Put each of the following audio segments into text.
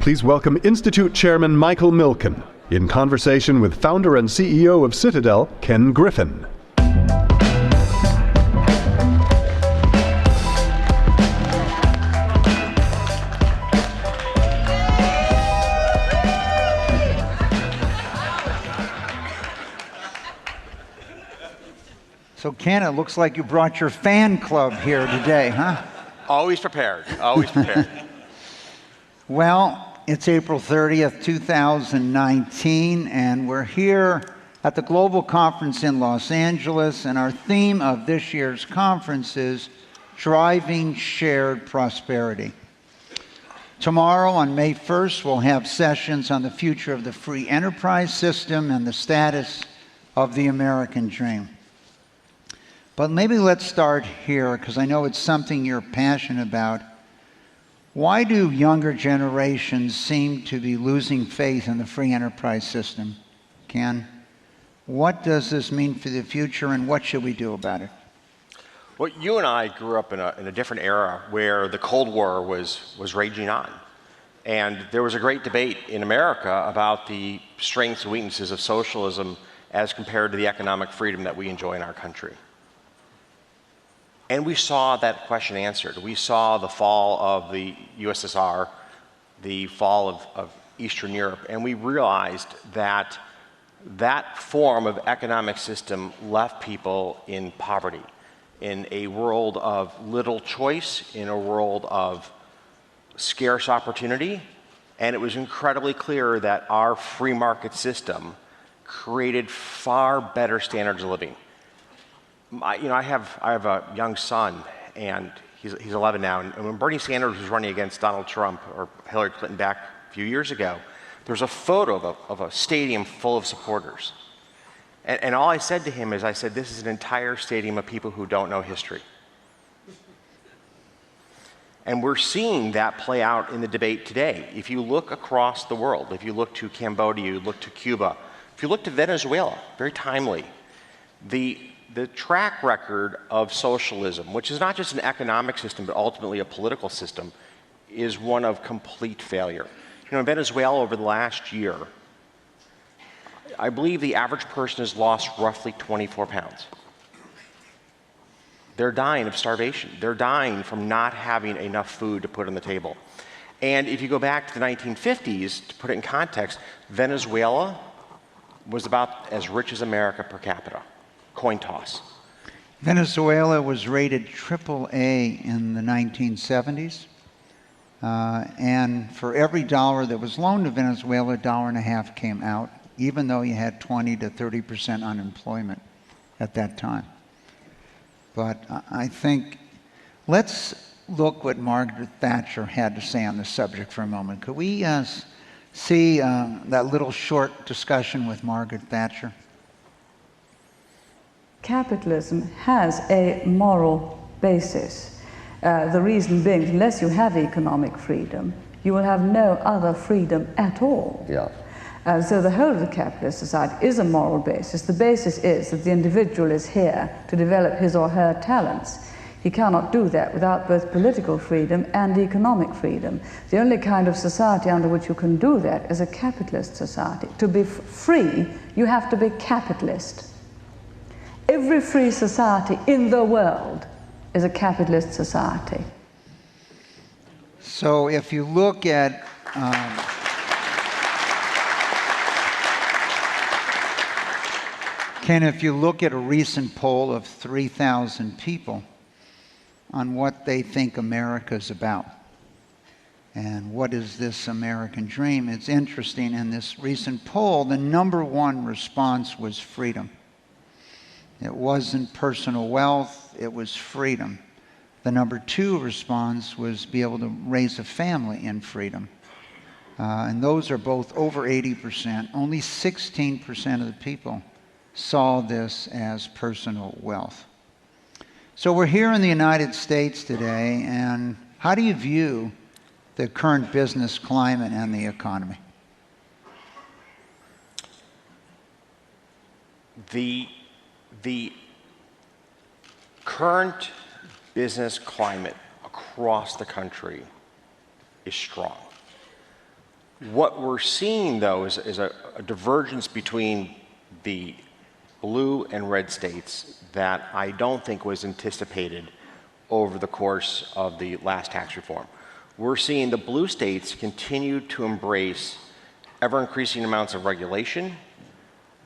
Please welcome Institute Chairman Michael Milken in conversation with founder and CEO of Citadel, Ken Griffin. So, Ken, it looks like you brought your fan club here today, huh? Always prepared, always prepared. Well, it's April 30th, 2019, and we're here at the Global Conference in Los Angeles, and our theme of this year's conference is Driving Shared Prosperity. Tomorrow, on May 1st, we'll have sessions on the future of the free enterprise system and the status of the American dream. But maybe let's start here, because I know it's something you're passionate about. Why do younger generations seem to be losing faith in the free enterprise system? Ken, what does this mean for the future, and what should we do about it? Well, you and I grew up in a different era where the Cold War was raging on. And there was a great debate in America about the strengths and weaknesses of socialism as compared to the economic freedom that we enjoy in our country. And we saw that question answered. We saw the fall of the USSR, the fall of Eastern Europe, and we realized that that form of economic system left people in poverty, in a world of little choice, in a world of scarce opportunity, and it was incredibly clear that our free market system created far better standards of living. I have a young son, and he's 11 now, and when Bernie Sanders was running against Donald Trump or Hillary Clinton back a few years ago, there was a photo of a stadium full of supporters. And all I said to him is, I said, this is an entire stadium of people who don't know history. And we're seeing that play out in the debate today. If you look across the world, if you look to Cambodia, you look to Cuba, if you look to Venezuela, very timely, the track record of socialism, which is not just an economic system, but ultimately a political system, is one of complete failure. You know, in Venezuela over the last year, I believe the average person has lost roughly 24 pounds. They're dying of starvation. They're dying from not having enough food to put on the table. And if you go back to the 1950s, to put it in context, Venezuela was about as rich as America per capita. Coin toss. Venezuela was rated AAA in the 1970s. And for every dollar that was loaned to Venezuela, $1.50 came out, even though you had 20 to 30% unemployment at that time. But I think, let's look what Margaret Thatcher had to say on the subject for a moment. Could we see that little short discussion with Margaret Thatcher? Capitalism has a moral basis. The reason being, unless you have economic freedom, you will have no other freedom at all. Yeah. So the whole of the capitalist society is a moral basis. The basis is that the individual is here to develop his or her talents. He cannot do that without both political freedom and economic freedom. The only kind of society under which you can do that is a capitalist society. To be free, you have to be capitalist. Every free society in the world is a capitalist society. So if you look at Ken, if you look at a recent poll of 3,000 people on what they think America's about and what is this American dream, it's interesting. In this recent poll, the number one response was freedom. It wasn't personal wealth, it was freedom. The number two response was be able to raise a family in freedom. And those are both over 80%. Only 16% of the people saw this as personal wealth. So we're here in the United States today, and how do you view the current business climate and the economy? The current business climate across the country is strong. What we're seeing, though, is a divergence between the blue and red states that I don't think was anticipated over the course of the last tax reform. We're seeing the blue states continue to embrace ever-increasing amounts of regulation,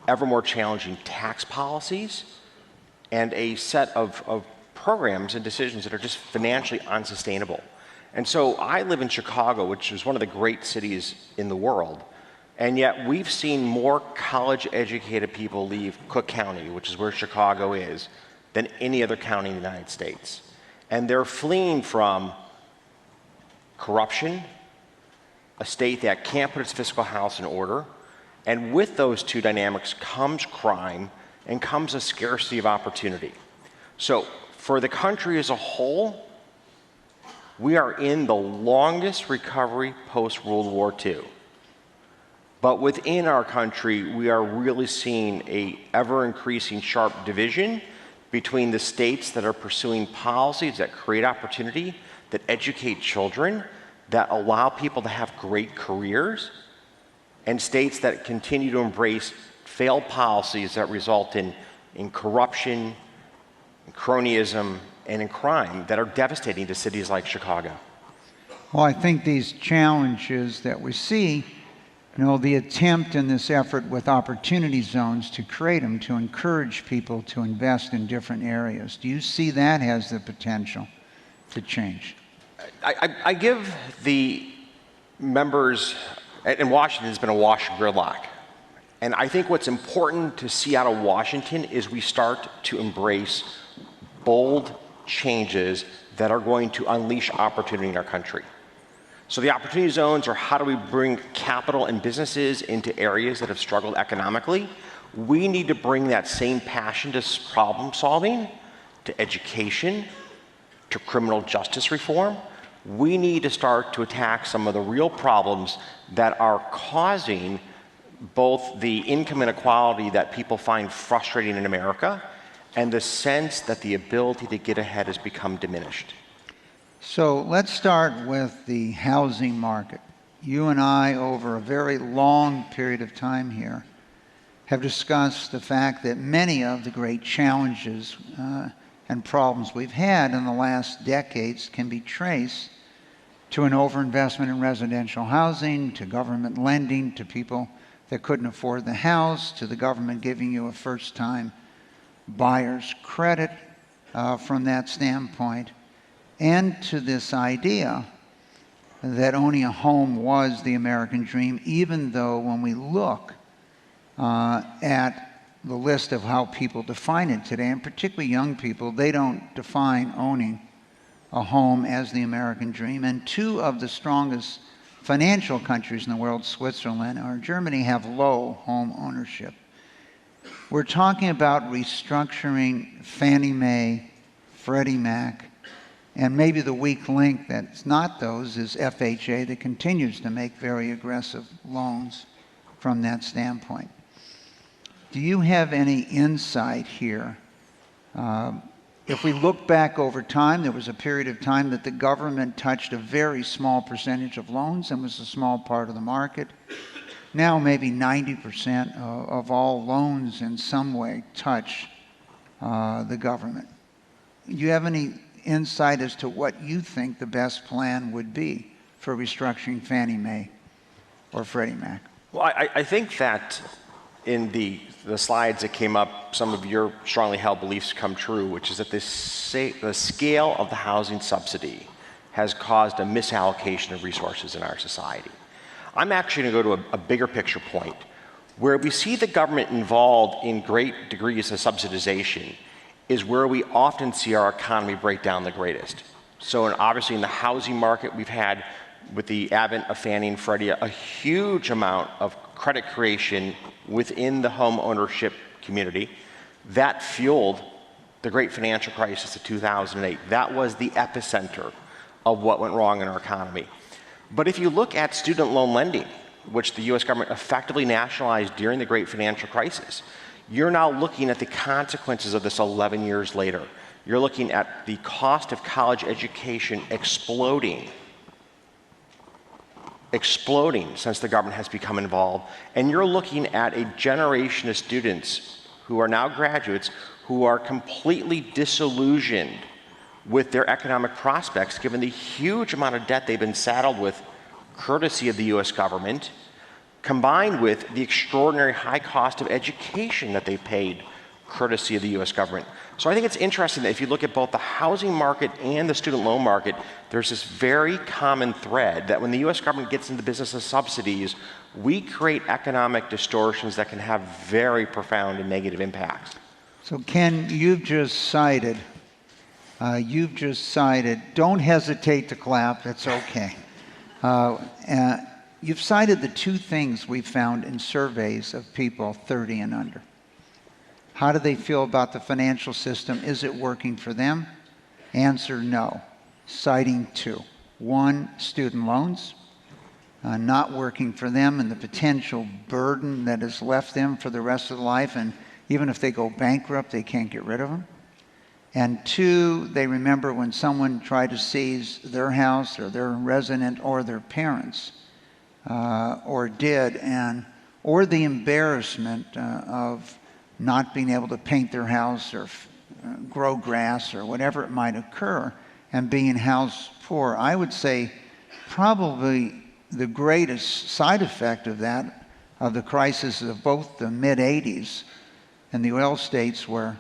ever more challenging tax policies, and a set of programs and decisions that are just financially unsustainable. And so I live in Chicago, which is one of the great cities in the world, and yet we've seen more college-educated people leave Cook County, which is where Chicago is, than any other county in the United States. And they're fleeing from corruption, a state that can't put its fiscal house in order, and with those two dynamics comes crime and comes a scarcity of opportunity. So for the country as a whole, we are in the longest recovery post-World War II. But within our country, we are really seeing a ever-increasing sharp division between the states that are pursuing policies that create opportunity, that educate children, that allow people to have great careers, and states that continue to embrace failed policies that result in corruption, in cronyism, and in crime that are devastating to cities like Chicago. Well, I think these challenges that we see, the attempt in this effort with opportunity zones to create them, to encourage people to invest in different areas. Do you see that has the potential to change? I give the members, and Washington has been a wash and gridlock. And I think what's important to see out of Washington is we start to embrace bold changes that are going to unleash opportunity in our country. So the opportunity zones are how do we bring capital and businesses into areas that have struggled economically. We need to bring that same passion to problem solving, to education, to criminal justice reform. We need to start to attack some of the real problems that are causing both the income inequality that people find frustrating in America and the sense that the ability to get ahead has become diminished. So let's start with the housing market. You and I, over a very long period of time here, have discussed the fact that many of the great challenges and problems we've had in the last decades can be traced to an overinvestment in residential housing, to government lending to people that couldn't afford the house, to the government giving you a first-time buyer's credit from that standpoint, and to this idea that owning a home was the American dream, even though when we look at the list of how people define it today, and particularly young people, they don't define owning a home as the American dream. And two of the strongest financial countries in the world, Switzerland or Germany, have low home ownership. We're talking about restructuring Fannie Mae, Freddie Mac, and maybe the weak link that's not those is FHA that continues to make very aggressive loans from that standpoint. Do you have any insight here? If we look back over time, there was a period of time that the government touched a very small percentage of loans and was a small part of the market. Now maybe 90% of all loans in some way touch the government. Do you have any insight as to what you think the best plan would be for restructuring Fannie Mae or Freddie Mac? Well, I think that in the slides that came up, some of your strongly held beliefs come true, which is that the scale of the housing subsidy has caused a misallocation of resources in our society. I'm actually going to go to a bigger picture point. Where we see the government involved in great degrees of subsidization is where we often see our economy break down the greatest. So obviously in the housing market, we've had, with the advent of Fannie and Freddie, a huge amount of credit creation within the home ownership community. That fueled the great financial crisis of 2008. That was the epicenter of what went wrong in our economy. But if you look at student loan lending, which the US government effectively nationalized during the great financial crisis, you're now looking at the consequences of this 11 years later. You're looking at the cost of college education exploding exploding since the government has become involved. And you're looking at a generation of students who are now graduates who are completely disillusioned with their economic prospects given the huge amount of debt they've been saddled with courtesy of the US government, combined with the extraordinary high cost of education that they paid courtesy of the US government. So I think it's interesting that if you look at both the housing market and the student loan market, there's this very common thread that when the US government gets into the business of subsidies, we create economic distortions that can have very profound and negative impacts. So Ken, you've just cited, don't hesitate to clap, it's okay. You've cited the two things we've found in surveys of people 30 and under. How do they feel about the financial system? Is it working for them? Answer, no. Citing two. One, student loans, not working for them and the potential burden that has left them for the rest of their life, and even if they go bankrupt, they can't get rid of them. And two, they remember when someone tried to seize their house or their resident or their parents, or the embarrassment of not being able to paint their house or grow grass or whatever it might occur, and being house poor. I would say probably the greatest side effect of that, of the crisis of both the mid-'80s and the oil states where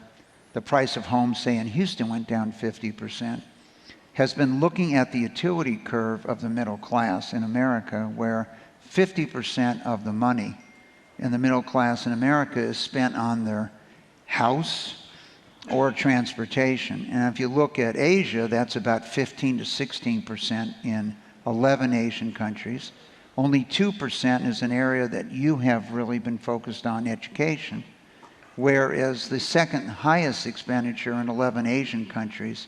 the price of homes, say in Houston, went down 50%, has been looking at the utility curve of the middle class in America, where 50% of the money in the middle class in America is spent on their house or transportation. And if you look at Asia, that's about 15 to 16% in 11 Asian countries. Only 2% is an area that you have really been focused on, education, whereas the second highest expenditure in 11 Asian countries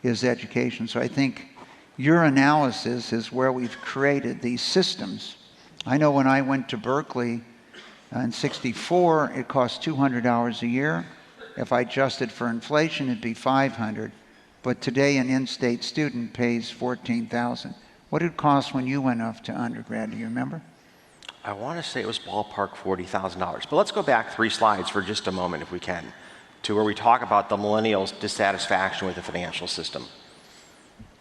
is education. So I think your analysis is where we've created these systems. I know when I went to Berkeley in '64, it cost $200 a year. If I adjusted for inflation, it'd be $500. But today, an in-state student pays $14,000. What did it cost when you went off to undergrad? Do you remember? I want to say it was ballpark $40,000. But let's go back 3 slides for just a moment, if we can, to where we talk about the millennials' dissatisfaction with the financial system.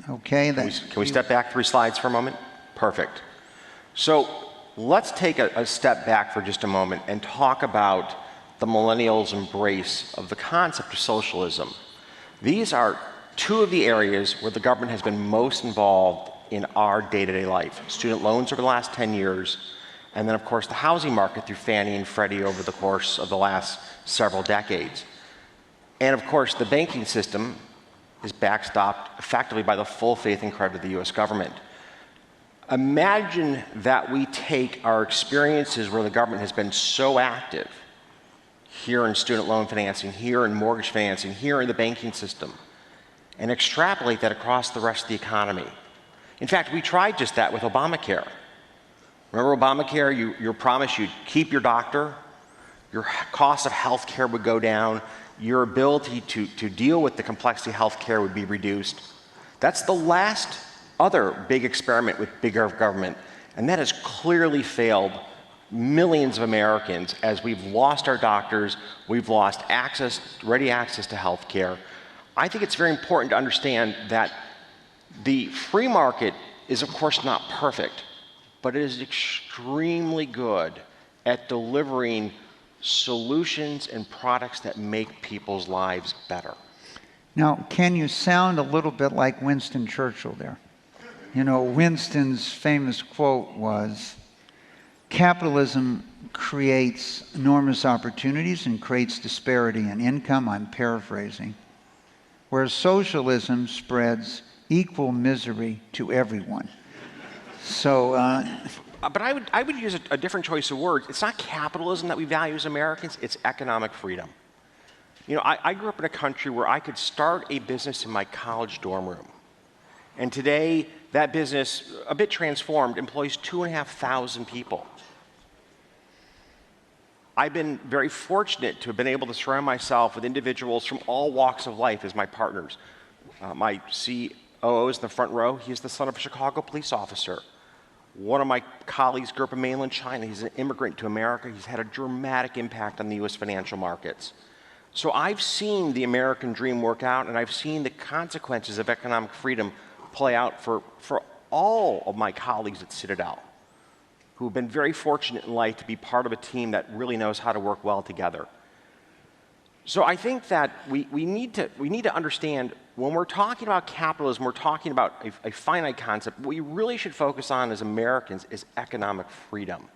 Okay. Can we step back 3 slides for a moment? Perfect. So let's take a step back for just a moment and talk about the millennials' embrace of the concept of socialism. These are 2 of the areas where the government has been most involved in our day-to-day life. Student loans over the last 10 years, and then of course the housing market through Fannie and Freddie over the course of the last several decades. And of course the banking system is backstopped effectively by the full faith and credit of the US government. Imagine that we take our experiences where the government has been so active, here in student loan financing, here in mortgage financing, here in the banking system, and extrapolate that across the rest of the economy. In fact, we tried just that with Obamacare. Remember Obamacare? You promised you'd keep your doctor, your cost of health care would go down, your ability to deal with the complexity of health care would be reduced. That's the last other big experiment with bigger government, and that has clearly failed millions of Americans as we've lost our doctors, we've lost ready access to health care. I think it's very important to understand that the free market is of course not perfect, but it is extremely good at delivering solutions and products that make people's lives better. Now, Ken, you sound a little bit like Winston Churchill there. You know, Winston's famous quote was, "Capitalism creates enormous opportunities and creates disparity in income," I'm paraphrasing, "whereas socialism spreads equal misery to everyone." So, but I would use a different choice of words. It's not capitalism that we value as Americans, it's economic freedom. You know, I grew up in a country where I could start a business in my college dorm room. And today, that business, a bit transformed, employs 2,500 people. I've been very fortunate to have been able to surround myself with individuals from all walks of life as my partners. My COO is in the front row. He is the son of a Chicago police officer. One of my colleagues grew up in mainland China. He's an immigrant to America. He's had a dramatic impact on the US financial markets. So I've seen the American dream work out, and I've seen the consequences of economic freedom play out for all of my colleagues at Citadel, who have been very fortunate in life to be part of a team that really knows how to work well together. So I think that we need to understand, when we're talking about capitalism, we're talking about a finite concept. What we really should focus on as Americans is economic freedom.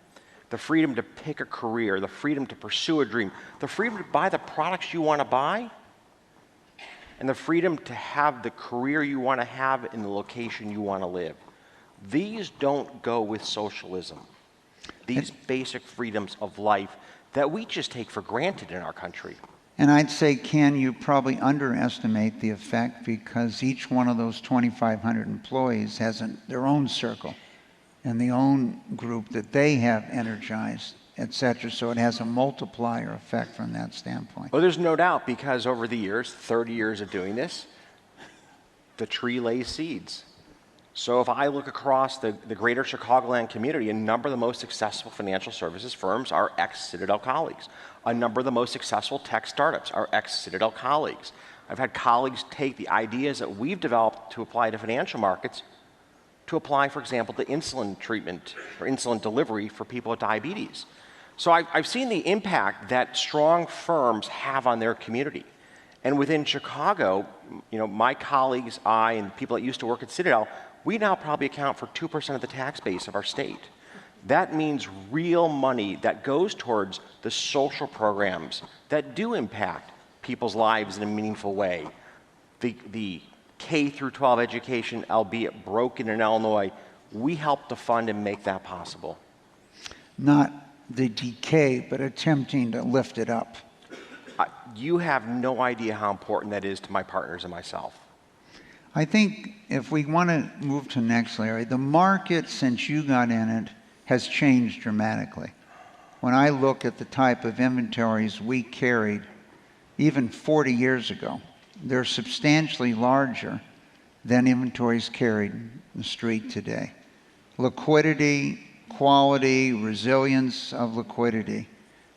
The freedom to pick a career, the freedom to pursue a dream, the freedom to buy the products you want to buy, and the freedom to have the career you want to have in the location you want to live. These don't go with socialism. These basic freedoms of life that we just take for granted in our country. And I'd say, Ken, you probably underestimate the effect, because each one of those 2,500 employees has their own circle and the own group that they have energized, et cetera. So it has a multiplier effect from that standpoint. Well, there's no doubt, because over the years, 30 years of doing this, the tree lays seeds. So if I look across the greater Chicagoland community, a number of the most successful financial services firms are ex-Citadel colleagues. A number of the most successful tech startups are ex-Citadel colleagues. I've had colleagues take the ideas that we've developed to apply to financial markets to apply, for example, to insulin treatment or insulin delivery for people with diabetes. So I've seen the impact that strong firms have on their community. And within Chicago, my colleagues, I, and people that used to work at Citadel, we now probably account for 2% of the tax base of our state. That means real money that goes towards the social programs that do impact people's lives in a meaningful way. The K through 12 education, albeit broken in Illinois, we help to fund and make that possible. Not the decay, but attempting to lift it up. You have no idea how important that is to my partners and myself. I think if we want to move to next, Larry, the market since you got in it has changed dramatically. When I look at the type of inventories we carried even 40 years ago, they're substantially larger than inventories carried in the street today. Liquidity, quality, resilience of liquidity.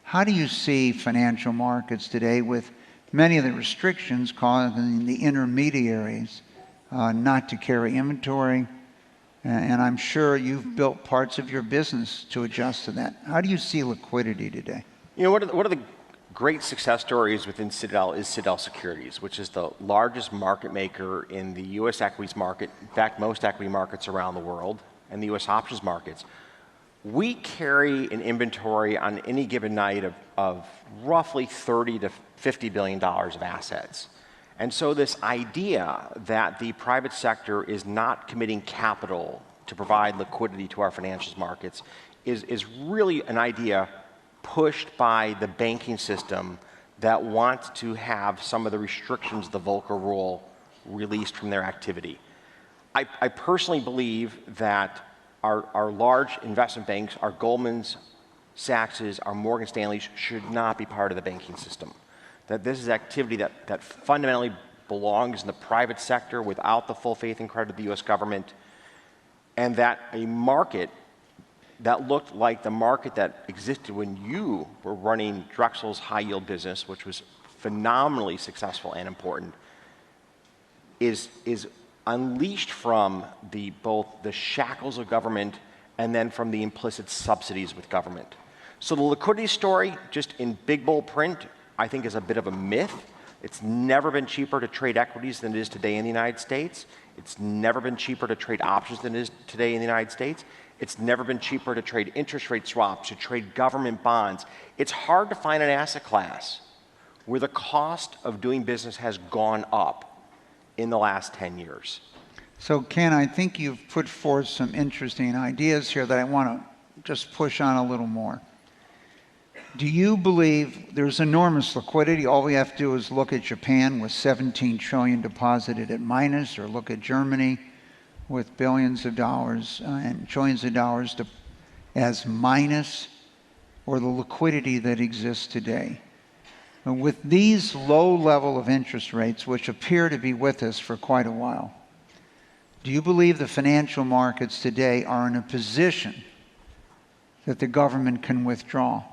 How do you see financial markets today with many of the restrictions causing the intermediaries not to carry inventory? And I'm sure you've built parts of your business to adjust to that. How do you see liquidity today? One of the great success stories within Citadel is Citadel Securities, which is the largest market maker in the U.S. equities market, in fact, most equity markets around the world, and the U.S. options markets. We carry an inventory on any given night of roughly $30 to $50 billion of assets. And so this idea that the private sector is not committing capital to provide liquidity to our financial markets is really an idea pushed by the banking system that wants to have some of the restrictions of the Volcker Rule released from their activity. I personally believe that our large investment banks, our Goldman's, Sachs's, our Morgan Stanley's, should not be part of the banking system. That this is activity that fundamentally belongs in the private sector without the full faith and credit of the U.S. government, and that a market that looked like the market that existed when you were running Drexel's high yield business, which was phenomenally successful and important, is unleashed from both the shackles of government and then from the implicit subsidies with government. So the liquidity story, just in big bold print, I think is a bit of a myth. It's never been cheaper to trade equities than it is today in the United States. It's never been cheaper to trade options than it is today in the United States. It's never been cheaper to trade interest rate swaps, to trade government bonds. It's hard to find an asset class where the cost of doing business has gone up in the last 10 years. So Ken, I think you've put forth some interesting ideas here that I want to just push on a little more. Do you believe there's enormous liquidity? All we have to do is look at Japan with 17 trillion deposited at minus, or look at Germany with billions of dollars and trillions of dollars as minus, or the liquidity that exists today. And with these low level of interest rates, which appear to be with us for quite a while, Do you believe the financial markets today are in a position that the government can withdraw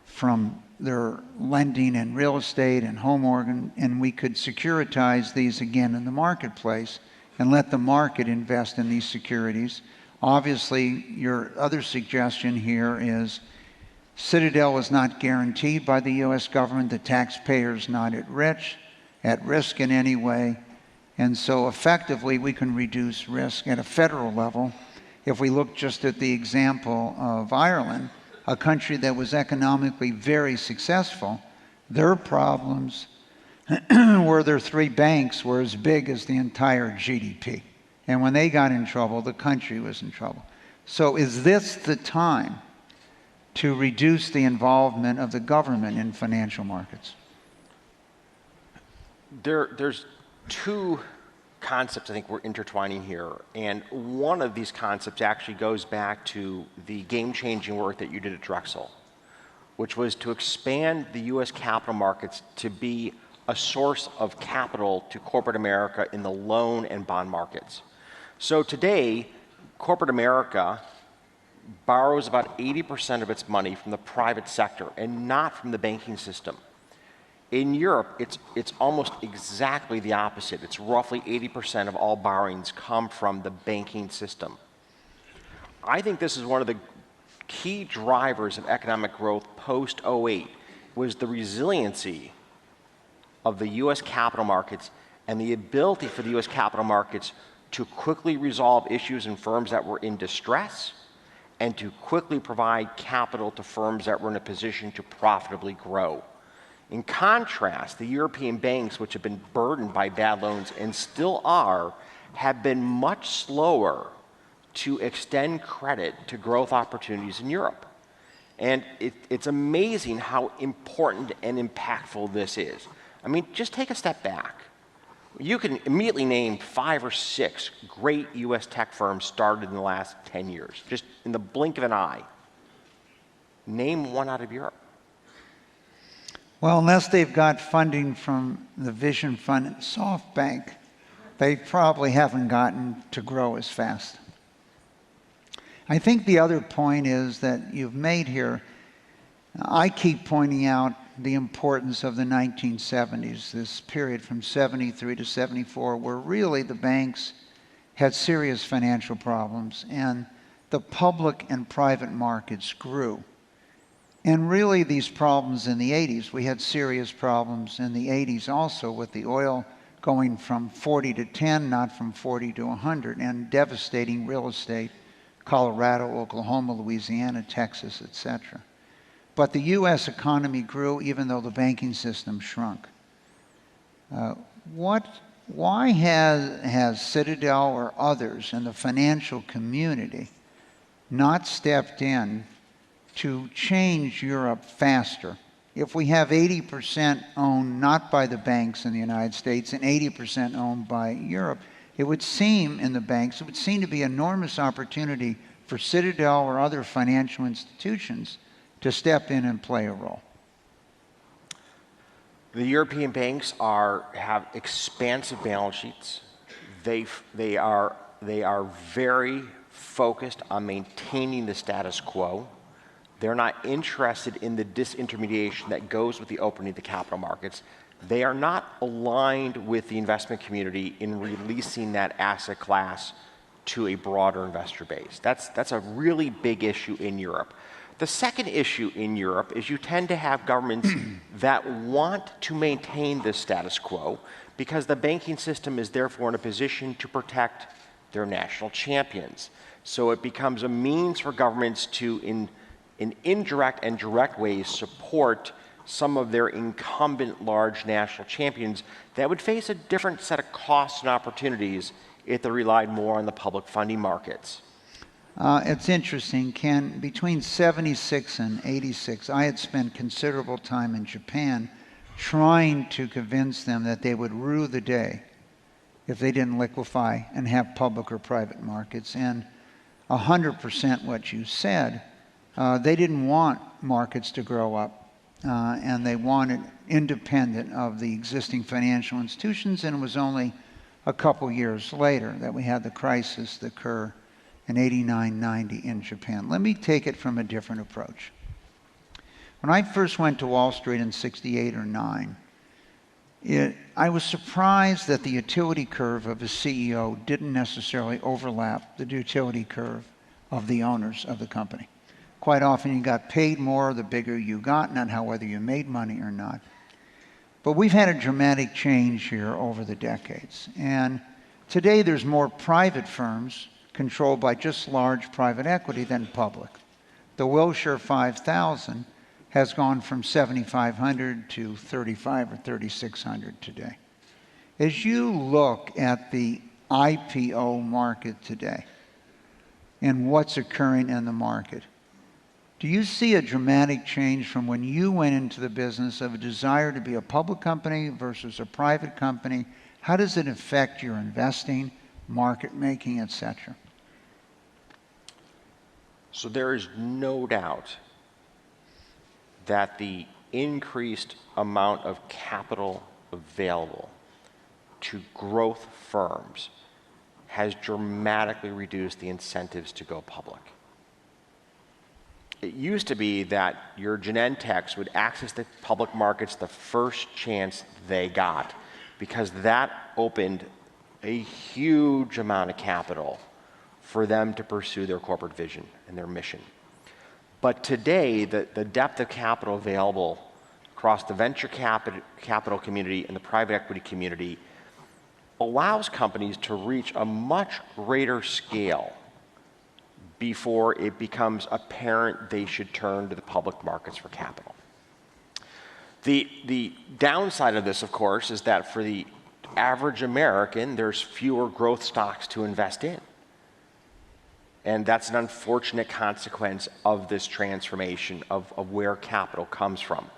from their lending in real estate and home mortgage, and we could securitize these again in the marketplace and let the market invest in these securities? Obviously, your other suggestion here is Citadel is not guaranteed by the U.S. government. The taxpayer's not at risk in any way. And so effectively, we can reduce risk at a federal level. If we look just at the example of Ireland, a country that was economically very successful, their problems were their three banks were as big as the entire GDP. And when they got in trouble, the country was in trouble. So is this the time to reduce the involvement of the government in financial markets? There's two concepts I think we're intertwining here, and one of these concepts actually goes back to the game-changing work that you did at Drexel, which was to expand the U.S. capital markets to be a source of capital to corporate America in the loan and bond markets. So today, corporate America borrows about 80% of its money from the private sector and not from the banking system. In Europe, it's almost exactly the opposite. It's roughly 80% of all borrowings come from the banking system. I think this is one of the key drivers of economic growth post-08 was the resiliency of the U.S. capital markets and the ability for the U.S. capital markets to quickly resolve issues in firms that were in distress and to quickly provide capital to firms that were in a position to profitably grow. In contrast, the European banks, which have been burdened by bad loans and still are, have been much slower to extend credit to growth opportunities in Europe. And it's amazing how important and impactful this is. I mean, just take a step back. You can immediately name 5 or 6 great US tech firms started in the last 10 years, just in the blink of an eye. Name one out of Europe. Well, unless they've got funding from the Vision Fund and SoftBank, they probably haven't gotten to grow as fast. I think the other point is that you've made here, I keep pointing out the importance of the 1970s, this period from 73 to 74, where really the banks had serious financial problems and the public and private markets grew. And really these problems in the 80s, we had serious problems in the 80s also with the oil going from 40 to 10, not from 40 to 100, and devastating real estate, Colorado, Oklahoma, Louisiana, Texas, etc. But the U.S. economy grew even though the banking system shrunk. Why has Citadel or others in the financial community not stepped in to change Europe faster? If we have 80% owned not by the banks in the United States and 80% owned by Europe, it would seem in the banks, it would seem to be enormous opportunity for Citadel or other financial institutions to step in and play a role. The European banks have expansive balance sheets. They are very focused on maintaining the status quo. They're not interested in the disintermediation that goes with the opening of the capital markets. They are not aligned with the investment community in releasing that asset class to a broader investor base. That's a really big issue in Europe. The second issue in Europe is you tend to have governments that want to maintain this status quo because the banking system is therefore in a position to protect their national champions. So it becomes a means for governments to, in indirect and direct ways, support some of their incumbent large national champions that would face a different set of costs and opportunities if they relied more on the public funding markets. It's interesting, Ken, between 76 and 86, I had spent considerable time in Japan trying to convince them that they would rue the day if they didn't liquefy and have public or private markets. And 100% what you said, they didn't want markets to grow up, and they wanted independent of the existing financial institutions, and it was only a couple years later that we had the crisis that occur in 89, 90 in Japan. Let me take it from a different approach. When I first went to Wall Street in 68 or 9, I was surprised that the utility curve of a CEO didn't necessarily overlap the utility curve of the owners of the company. Quite often you got paid more the bigger you got, not how whether you made money or not. But we've had a dramatic change here over the decades. And today there's more private firms controlled by just large private equity than public. The Wilshire 5000 has gone from 7,500 to 35 or 3,600 today. As you look at the IPO market today and what's occurring in the market, do you see a dramatic change from when you went into the business of a desire to be a public company versus a private company? How does it affect your investing, market making, etc.? So there is no doubt that the increased amount of capital available to growth firms has dramatically reduced the incentives to go public. It used to be that your Genentechs would access the public markets the first chance they got, because that opened a huge amount of capital for them to pursue their corporate vision and their mission. But today, the depth of capital available across the venture capital community and the private equity community allows companies to reach a much greater scale before it becomes apparent they should turn to the public markets for capital. The downside of this, of course, is that for the average American, there's fewer growth stocks to invest in. And that's an unfortunate consequence of this transformation of where capital comes from.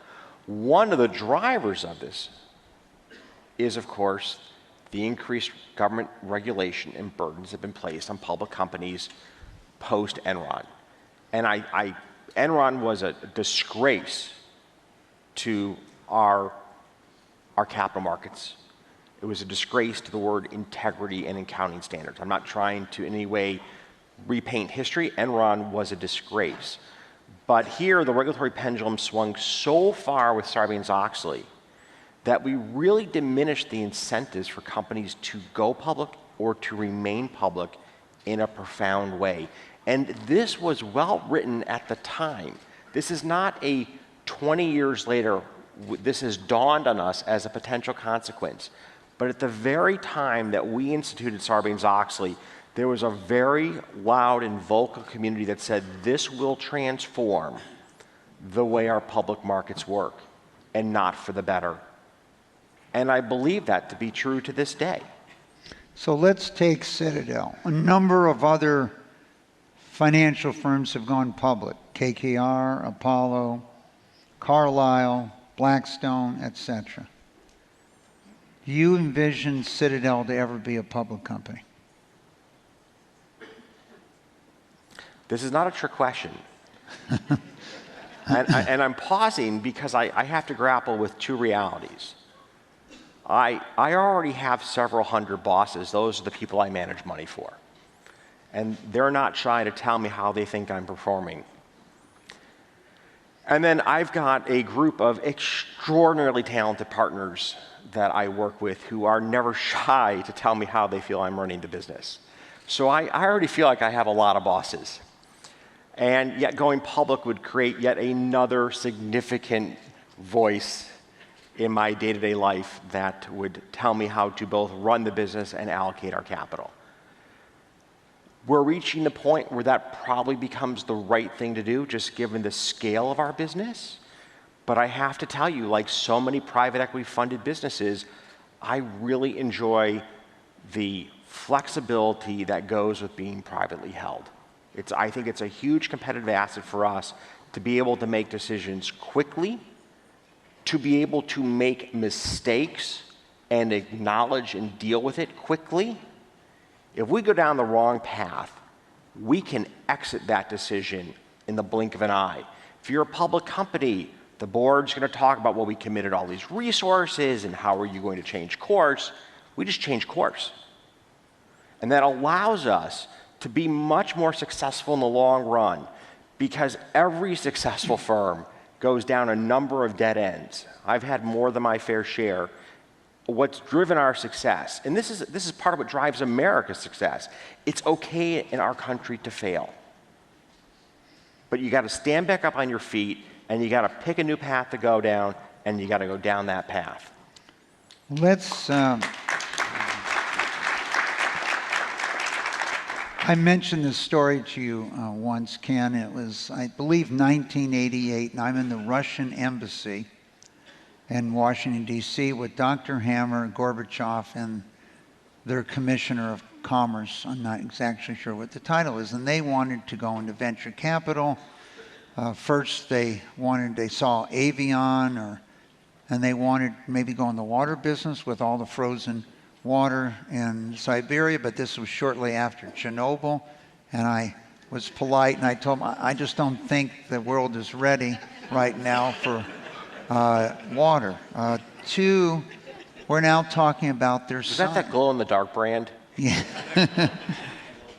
One of the drivers of this is, of course, the increased government regulation and burdens that have been placed on public companies post-Enron. And Enron was a disgrace to our capital markets. It was a disgrace to the word integrity and accounting standards. I'm not trying to in any way repaint history. Enron was a disgrace. But here, the regulatory pendulum swung so far with Sarbanes-Oxley that we really diminished the incentives for companies to go public or to remain public in a profound way. And this was well written at the time. This is not a 20 years later, this has dawned on us as a potential consequence. But at the very time that we instituted Sarbanes-Oxley, there was a very loud and vocal community that said this will transform the way our public markets work, and not for the better. And I believe that to be true to this day. So let's take Citadel. A number of other financial firms have gone public. KKR, Apollo, Carlyle, Blackstone, etc. Do you envision Citadel to ever be a public company? This is not a trick question. and I'm pausing because I have to grapple with two realities. I already have several hundred bosses. Those are the people I manage money for. And they're not shy to tell me how they think I'm performing. And then I've got a group of extraordinarily talented partners that I work with who are never shy to tell me how they feel I'm running the business. So I already feel like I have a lot of bosses. And yet going public would create yet another significant voice in my day-to-day life that would tell me how to both run the business and allocate our capital. We're reaching the point where that probably becomes the right thing to do, just given the scale of our business. But I have to tell you, like so many private equity funded businesses, I really enjoy the flexibility that goes with being privately held. I think it's a huge competitive asset for us to be able to make decisions quickly, to be able to make mistakes and acknowledge and deal with it quickly. If we go down the wrong path, we can exit that decision in the blink of an eye. If you're a public company, the board's going to talk about, well, we committed all these resources and how are you going to change course? We just change course. And that allows us to be much more successful in the long run, because every successful firm goes down a number of dead ends. I've had more than my fair share. What's driven our success, and this is part of what drives America's success, it's okay in our country to fail. But you got to stand back up on your feet, and you got to pick a new path to go down, and you got to go down that path. Let's. I mentioned this story to you once, Ken. It was, I believe, 1988, and I'm in the Russian embassy in Washington, D.C. with Dr. Hammer, Gorbachev, and their commissioner of commerce. I'm not exactly sure what the title is. And they wanted to go into venture capital. First, they saw Avion, and they wanted maybe go in the water business with all the frozen water in Siberia, but this was shortly after Chernobyl. And I was polite, and I told them, I just don't think the world is ready right now for water. Two, we're now talking about their Is that glow-in-the-dark brand? Yeah.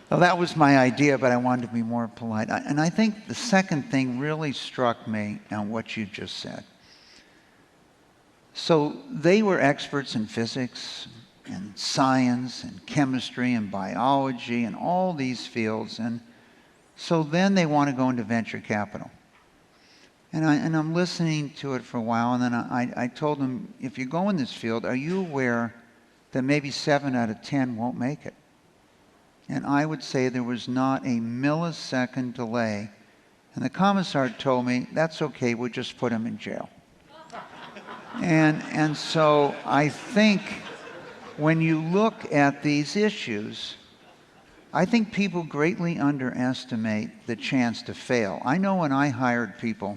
Well, that was my idea, but I wanted to be more polite. And I think the second thing really struck me on what you just said. So they were experts in physics and science and chemistry and biology and all these fields. And so then they want to go into venture capital. And I'm listening to it for a while, and then I told them, if you go in this field, are you aware that maybe 7 out of 10 won't make it? And I would say there was not a millisecond delay. And the commissar told me, that's okay, we'll just put him in jail. And so I think when you look at these issues, I think people greatly underestimate the chance to fail. I know when I hired people,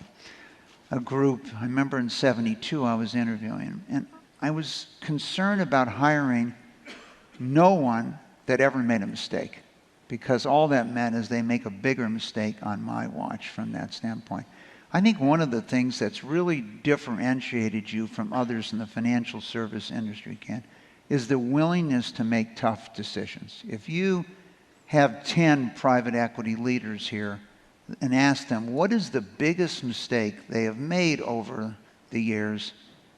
a group, I remember in '72 I was interviewing, and I was concerned about hiring no one that ever made a mistake, because all that meant is they make a bigger mistake on my watch from that standpoint. I think one of the things that's really differentiated you from others in the financial service industry, Ken, is the willingness to make tough decisions. If you have 10 private equity leaders here and ask them, what is the biggest mistake they have made over the years?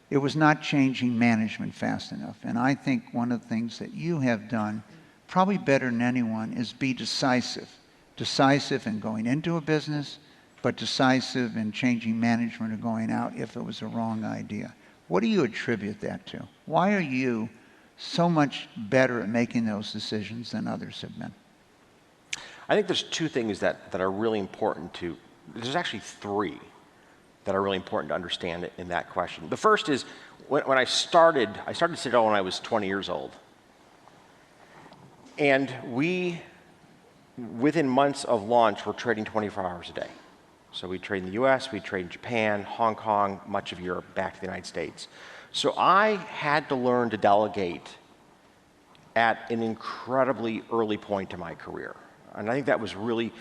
It was not changing management fast enough. And I think one of the things that you have done, probably better than anyone, is be decisive. Decisive in going into a business, but decisive in changing management or going out if it was a wrong idea. What do you attribute that to? Why are you so much better at making those decisions than others have been? I think there's two things that are really important to, there's actually three that are really important to understand in that question. The first is, when I started Citadel when I was 20 years old. And we, within months of launch, were trading 24 hours a day. So we trade in the US, we trade in Japan, Hong Kong, much of Europe, back to the United States. So I had to learn to delegate at an incredibly early point in my career. And I think that was really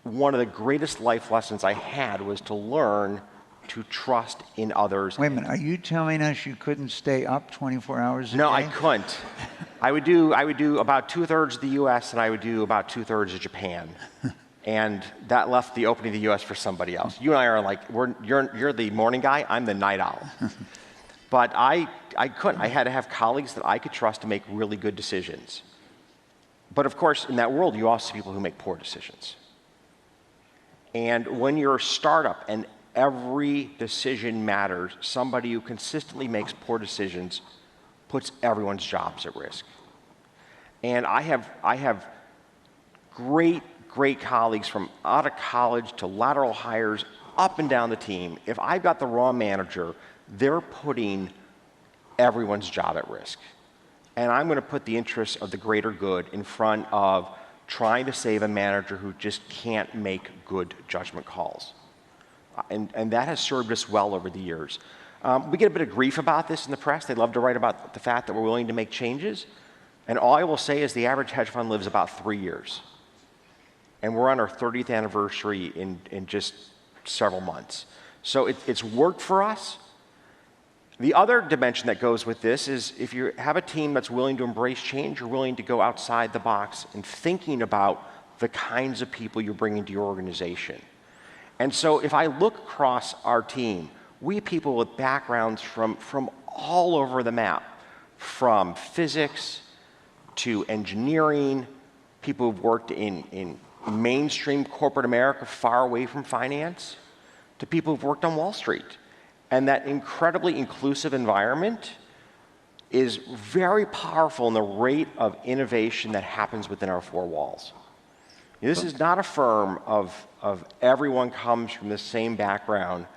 one of the greatest life lessons I had, was to learn to trust in others. Wait a minute, are you telling us you couldn't stay up 24 hours a day? No, I couldn't. I would do about 2/3 of the US, and I would do about 2/3 of Japan. And that left the opening of the US for somebody else. You and I are like, you're the morning guy, I'm the night owl. But I couldn't. I had to have colleagues that I could trust to make really good decisions. But of course, in that world, you also see people who make poor decisions. And when you're a startup and every decision matters, somebody who consistently makes poor decisions puts everyone's jobs at risk. And I have great colleagues from out of college to lateral hires up and down the team. If I've got the wrong manager, they're putting everyone's job at risk. And I'm going to put the interests of the greater good in front of trying to save a manager who just can't make good judgment calls. And that has served us well over the years. We get a bit of grief about this in the press. They love to write about the fact that we're willing to make changes. And all I will say is the average hedge fund lives about 3 years. And we're on our 30th anniversary in just several months. So it's worked for us. The other dimension that goes with this is if you have a team that's willing to embrace change, you're willing to go outside the box and thinking about the kinds of people you're bringing to your organization. And so if I look across our team, we have people with backgrounds from all over the map, from physics to engineering, people who've worked in mainstream corporate America far away from finance, to people who've worked on Wall Street. And that incredibly inclusive environment is very powerful in the rate of innovation that happens within our four walls. This is not a firm of everyone comes from the same background,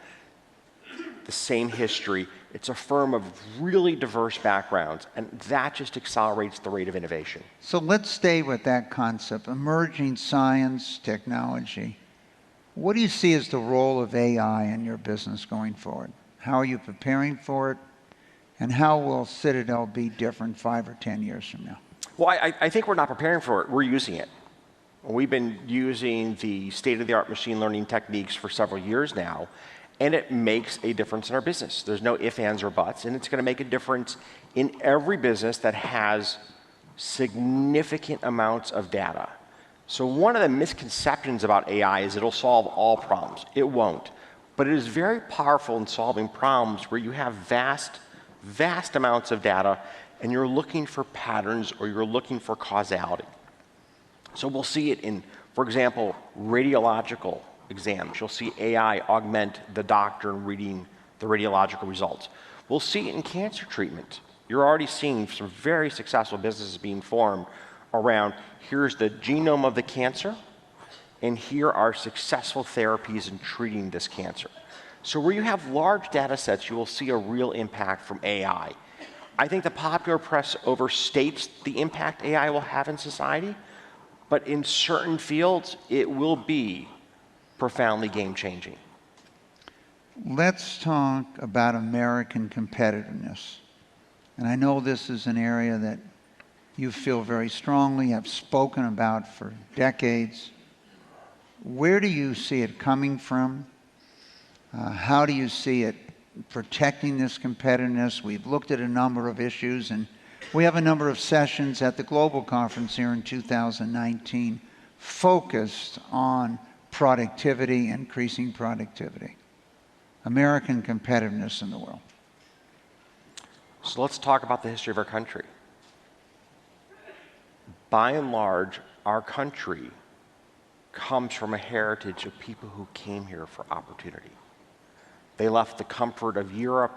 the same history. It's a firm of really diverse backgrounds, and that just accelerates the rate of innovation. So let's stay with that concept, emerging science, technology. What do you see as the role of AI in your business going forward? How are you preparing for it? And how will Citadel be different 5 or 10 years from now? Well, I think we're not preparing for it. We're using it. We've been using the state-of-the-art machine learning techniques for several years now, and it makes a difference in our business. There's no ifs, ands, or buts, and it's going to make a difference in every business that has significant amounts of data. So one of the misconceptions about AI is it'll solve all problems. It won't. But it is very powerful in solving problems where you have vast amounts of data and you're looking for patterns or you're looking for causality. So we'll see it in, for example, radiological exams. You'll see AI augment the doctor in reading the radiological results. We'll see it in cancer treatment. You're already seeing some very successful businesses being formed around here's the genome of the cancer, and here are successful therapies in treating this cancer. So where you have large data sets, you will see a real impact from AI. I think the popular press overstates the impact AI will have in society, but in certain fields, it will be profoundly game-changing. Let's talk about American competitiveness. And I know this is an area that you feel very strongly, have spoken about for decades. Where do you see it coming from? How do you see it protecting this competitiveness? We've looked at a number of issues, and we have a number of sessions at the Global Conference here in 2019 focused on productivity, increasing productivity, American competitiveness in the world. So let's talk about the history of our country. By and large, our country comes from a heritage of people who came here for opportunity. They left the comfort of Europe,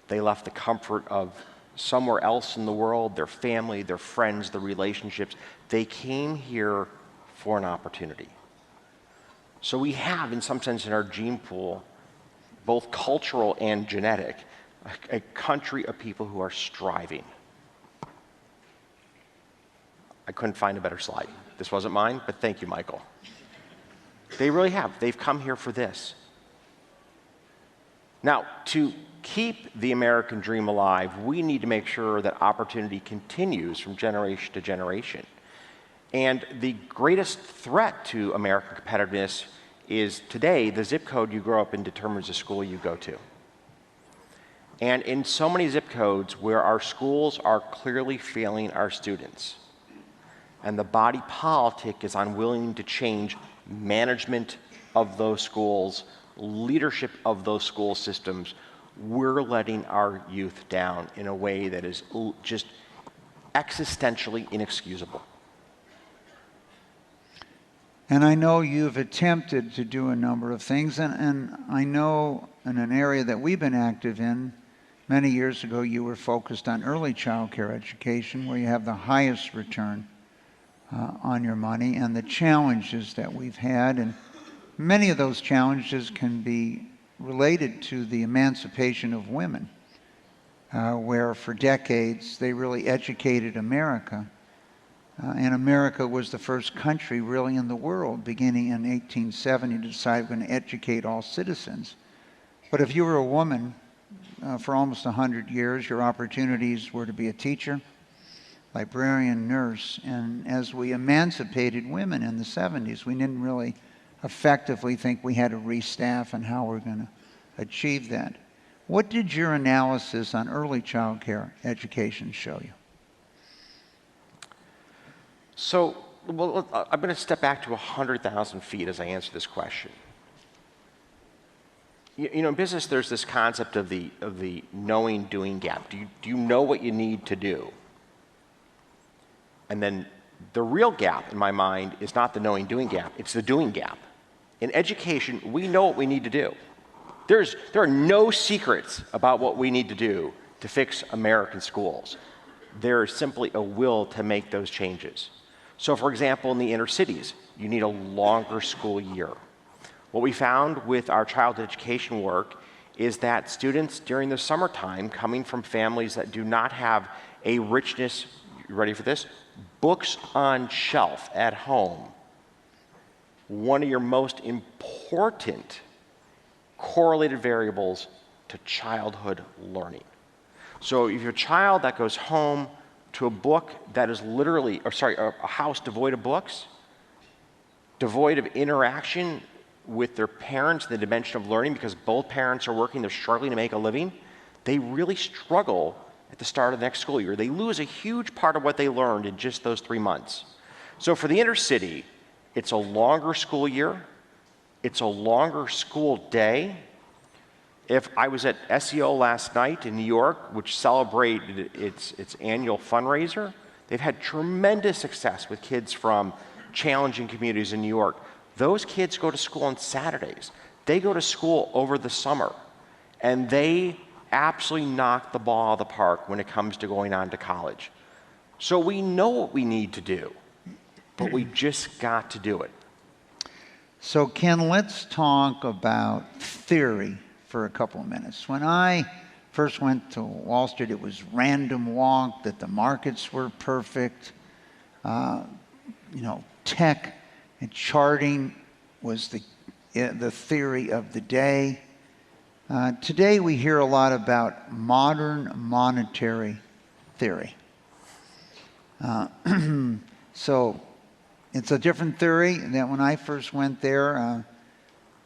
they left the comfort of somewhere else in the world, their family, their friends, their relationships. They came here for an opportunity. So we have, in some sense, in our gene pool, both cultural and genetic, a country of people who are striving. I couldn't find a better slide. This wasn't mine, but thank you, Michael. They really have. They've come here for this. Now, to keep the American dream alive, we need to make sure that opportunity continues from generation to generation. And the greatest threat to American competitiveness is today, the zip code you grow up in determines the school you go to. And in so many zip codes where our schools are clearly failing our students, and the body politic is unwilling to change management of those schools, leadership of those school systems, we're letting our youth down in a way that is just existentially inexcusable. And I know you've attempted to do a number of things, and I know in an area that we've been active in, many years ago you were focused on early child care education, where you have the highest return on your money, and the challenges that we've had. And many of those challenges can be related to the emancipation of women, where for decades they really educated America. And America was the first country really in the world, beginning in 1870, to decide we're going to educate all citizens. But if you were a woman for almost 100 years, your opportunities were to be a teacher, librarian, nurse. And as we emancipated women in the 70s, we didn't really effectively think we had to restaff and how we're going to achieve that. What did your analysis on early child care education show you? So, well, I'm going to step back to 100,000 feet as I answer this question. You know, in business, there's this concept of the knowing-doing gap. Do you know what you need to do? And then the real gap, in my mind, is not the knowing-doing gap. It's the doing gap. In education, we know what we need to do. There are no secrets about what we need to do to fix American schools. There is simply a will to make those changes. So, for example, in the inner cities, you need a longer school year. What we found with our child education work is that students during the summertime, coming from families that do not have a richness, you ready for this? Books on shelf at home. One of your most important correlated variables to childhood learning. So if you're a child that goes home to a book that is literally, a house devoid of books, devoid of interaction with their parents in the dimension of learning because both parents are working, they're struggling to make a living, they really struggle at the start of the next school year. They lose a huge part of what they learned in just those 3 months. So for the inner city, it's a longer school year, it's a longer school day. If I was at SEO last night in New York, which celebrated its annual fundraiser, they've had tremendous success with kids from challenging communities in New York. Those kids go to school on Saturdays. They go to school over the summer, and they absolutely knock the ball out of the park when it comes to going on to college. So we know what we need to do, but we just got to do it. So Ken, let's talk about theory for a couple of minutes. When I first went to Wall Street, it was random walk, that the markets were perfect. Tech and charting was the theory of the day. Today we hear a lot about modern monetary theory. So it's a different theory than when I first went there.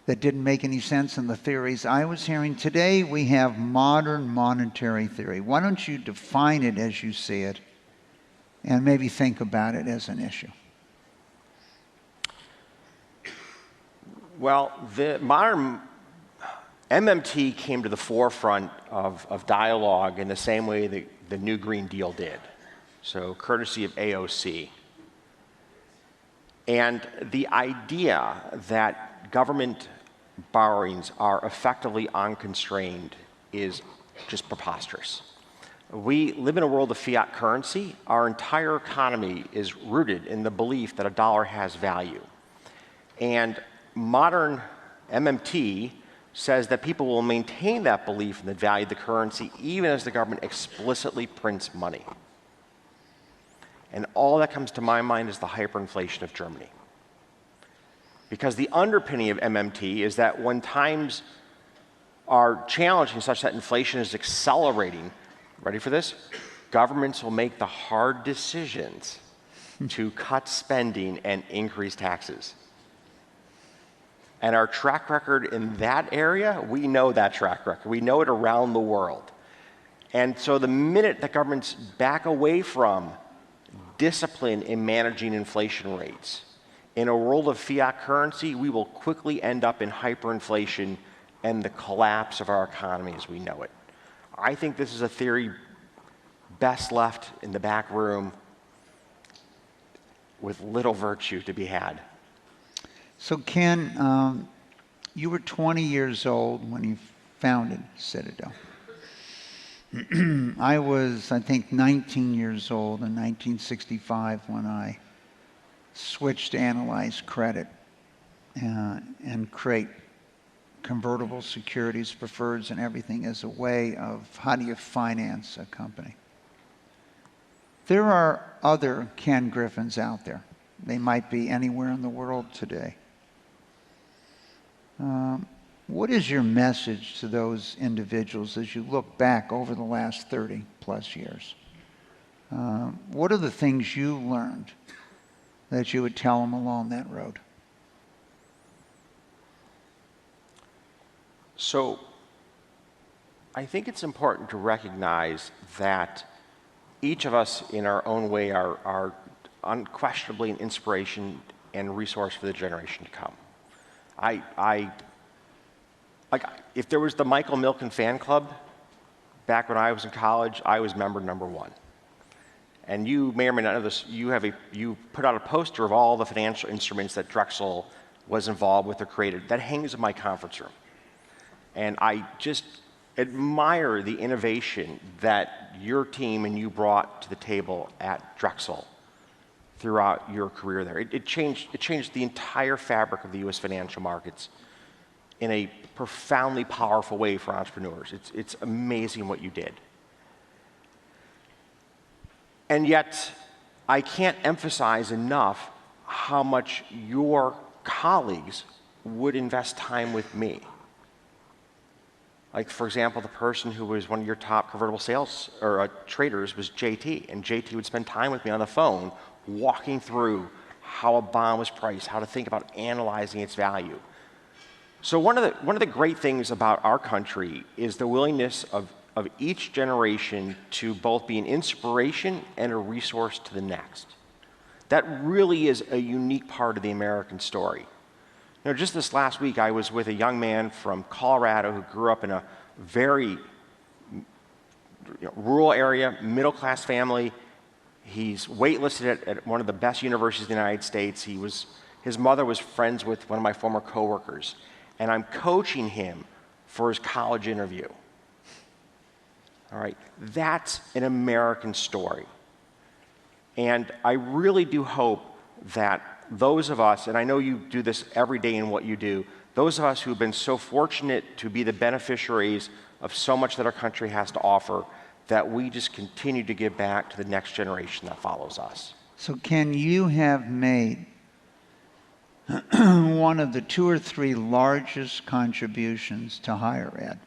That didn't make any sense in the theories I was hearing. Today we have modern monetary theory. Why don't you define it as you see it and maybe think about it as an issue? Well, the modern MMT came to the forefront of dialogue in the same way that the New Green Deal did, so courtesy of AOC. And the idea that government borrowings are effectively unconstrained is just preposterous. We live in a world of fiat currency. Our entire economy is rooted in the belief that a dollar has value. And modern MMT says that people will maintain that belief in the value of the currency even as the government explicitly prints money. And all that comes to my mind is the hyperinflation of Germany. Because the underpinning of MMT is that when times are challenging such that inflation is accelerating, ready for this? Governments will make the hard decisions to cut spending and increase taxes. And our track record in that area, we know that track record. We know it around the world. And so the minute that governments back away from discipline in managing inflation rates, in a world of fiat currency, we will quickly end up in hyperinflation and the collapse of our economy as we know it. I think this is a theory best left in the back room with little virtue to be had. So Ken, you were 20 years old when you founded Citadel. I was, I think, 19 years old in 1965 when I switched to analyze credit and create convertible securities, preferreds, and everything as a way of how do you finance a company. There are other Ken Griffins out there. They might be anywhere in the world today. What is your message to those individuals as you look back over the last 30 plus years? What are the things you learned that you would tell them along that road? So I think it's important to recognize that each of us in our own way are unquestionably an inspiration and resource for the generation to come. Like, if there was the Michael Milken fan club, back when I was in college, I was member #1. And you may or may not know this, you put out a poster of all the financial instruments that Drexel was involved with or created. That hangs in my conference room. And I just admire the innovation that your team and you brought to the table at Drexel throughout your career there. It changed the entire fabric of the US financial markets in a profoundly powerful way for entrepreneurs. It's amazing what you did. And yet, I can't emphasize enough how much your colleagues would invest time with me. Like, for example, the person who was one of your top convertible sales or traders was JT, and JT would spend time with me on the phone walking through how a bond was priced, how to think about analyzing its value. So one of the great things about our country is the willingness of each generation to both be an inspiration and a resource to the next. That really is a unique part of the American story. You know, just this last week, I was with a young man from Colorado who grew up in a very rural area, middle-class family. He's waitlisted at one of the best universities in the United States. His mother was friends with one of my former coworkers, and I'm coaching him for his college interview. All right, that's an American story. And I really do hope that those of us, and I know you do this every day in what you do, those of us who've been so fortunate to be the beneficiaries of so much that our country has to offer, that we just continue to give back to the next generation that follows us. So Ken, you have made one of the 2 or 3 largest contributions to higher ed,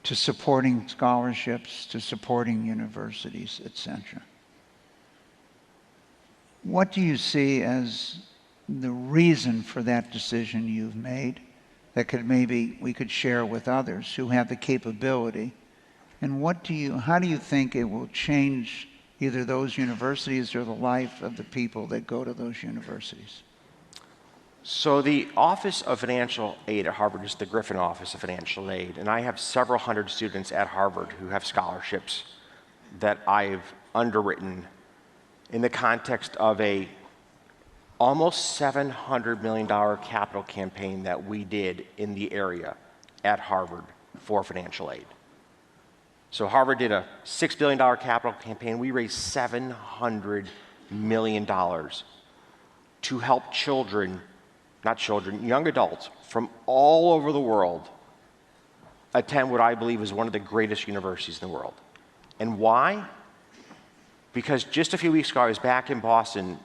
to supporting scholarships, to supporting universities, etc. What do you see as the reason for that decision you've made that we could share with others who have the capability? And how do you think it will change either those universities or the life of the people that go to those universities? So the Office of Financial Aid at Harvard is the Griffin Office of Financial Aid, and I have several hundred students at Harvard who have scholarships that I've underwritten in the context of a almost $700 million capital campaign that we did in the area at Harvard for financial aid. So Harvard did a $6 billion capital campaign. We raised $700 million to help young adults from all over the world attend what I believe is one of the greatest universities in the world. And why? Because just a few weeks ago, I was back in Boston,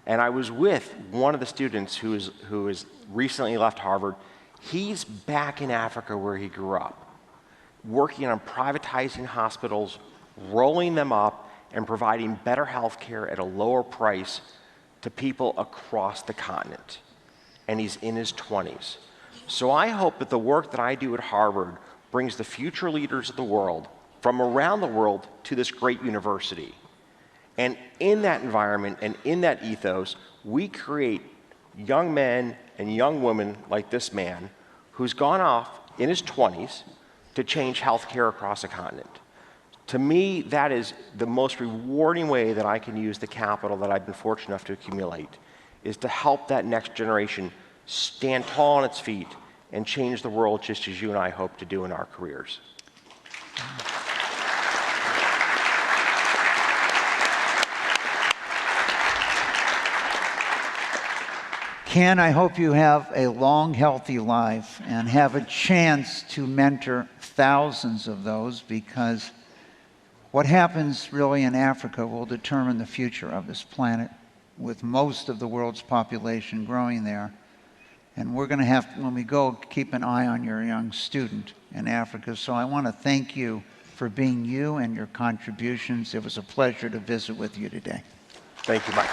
and I was with one of the students who has recently left Harvard. He's back in Africa where he grew up, working on privatizing hospitals, rolling them up, and providing better health care at a lower price to people across the continent. And he's in his 20s. So I hope that the work that I do at Harvard brings the future leaders of the world from around the world to this great university. And in that environment and in that ethos, we create young men and young women like this man who's gone off in his 20s to change healthcare across the continent. To me, that is the most rewarding way that I can use the capital that I've been fortunate enough to accumulate, is to help that next generation stand tall on its feet and change the world just as you and I hope to do in our careers. Ken, I hope you have a long, healthy life and have a chance to mentor thousands of those, because what happens really in Africa will determine the future of this planet, with most of the world's population growing there. And we're going to have, when we go, keep an eye on your young student in Africa. So I want to thank you for being you and your contributions. It was a pleasure to visit with you today. Thank you, Mike.